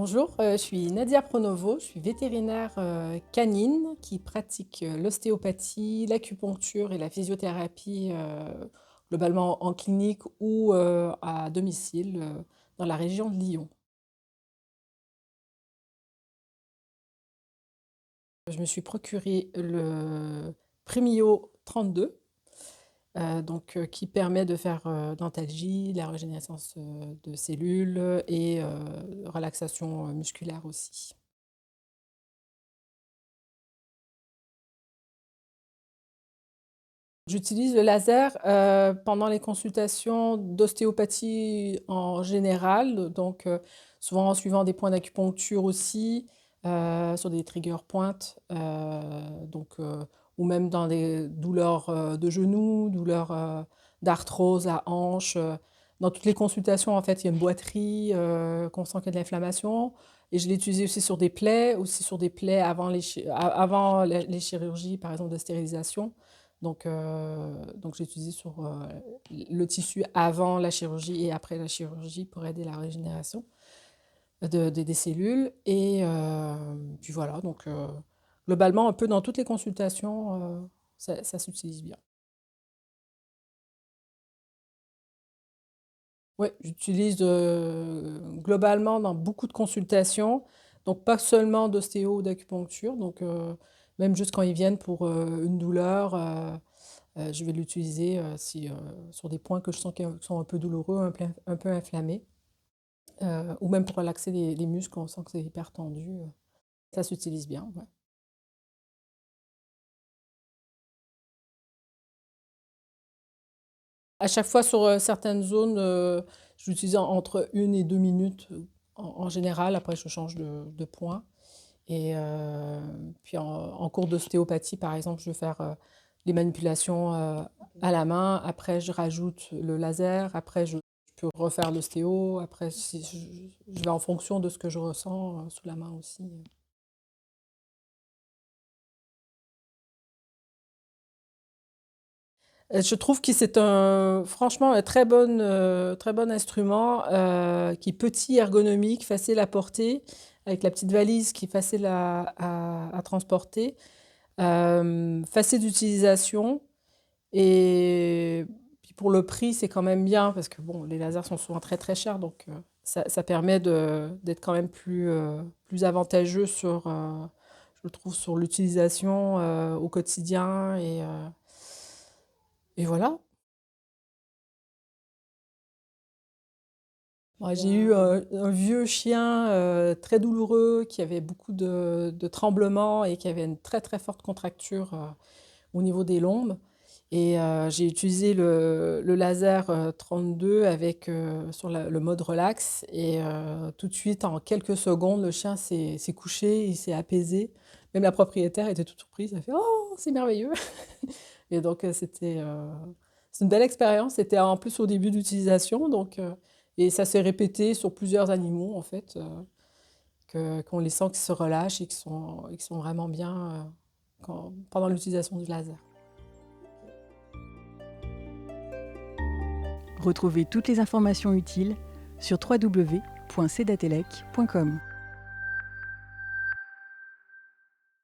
Bonjour, je suis Nadia Pronovo, je suis vétérinaire canine qui pratique l'ostéopathie, l'acupuncture et la physiothérapie globalement en clinique ou à domicile dans la région de Lyon. Je me suis procuré le Premio 32, qui permet de faire dentalgie, la régénérescence de cellules et relaxation musculaire aussi. J'utilise le laser, pendant les consultations d'ostéopathie en général, souvent en suivant des points d'acupuncture aussi, sur des trigger points, ou même dans des douleurs, de genoux, douleurs, d'arthrose à hanche, dans toutes les consultations, en fait, il y a une boiterie, qu'on sent qu'il y a de l'inflammation et je l'ai utilisé aussi sur des plaies avant les chirurgies, par exemple, de stérilisation. J'ai utilisé sur le tissu avant la chirurgie et après la chirurgie pour aider la régénération des cellules. Puis voilà, globalement, un peu dans toutes les consultations, ça s'utilise bien. Oui, j'utilise globalement dans beaucoup de consultations, donc pas seulement d'ostéo ou d'acupuncture, même juste quand ils viennent pour une douleur. Je vais l'utiliser sur des points que je sens qui sont un peu douloureux, un peu inflammés, ou même pour relaxer les muscles, on sent que c'est hyper tendu. Ça s'utilise bien, ouais. À chaque fois sur certaines zones, je l'utilise entre 1 et 2 minutes en général. Après, je change de point. Puis en cours d'ostéopathie, par exemple, je vais faire les manipulations à la main. Après, je rajoute le laser. Après, je peux refaire l'ostéo. Après, je vais en fonction de ce que je ressens sous la main aussi. Je trouve que c'est franchement un très bon instrument qui est petit, ergonomique, facile à porter, avec la petite valise qui est facile à transporter. Facile d'utilisation et puis pour le prix, c'est quand même bien parce que bon, les lasers sont souvent très très chers, ça permet d'être quand même plus avantageux je trouve, sur l'utilisation au quotidien et voilà. Moi, j'ai eu un vieux chien très douloureux qui avait beaucoup de tremblements et qui avait une très très forte contracture au niveau des lombes. J'ai utilisé le laser 32 sur le mode relax. Tout de suite, en quelques secondes, le chien s'est couché, il s'est apaisé. Même la propriétaire était toute surprise. Elle fait «Oh, c'est merveilleux!» c'est une belle expérience. C'était en plus au début d'utilisation. Et ça s'est répété sur plusieurs animaux, en fait, qu'on les sent qui se relâchent et qui sont vraiment bien pendant l'utilisation du laser. Retrouvez toutes les informations utiles sur www.cdatelec.com.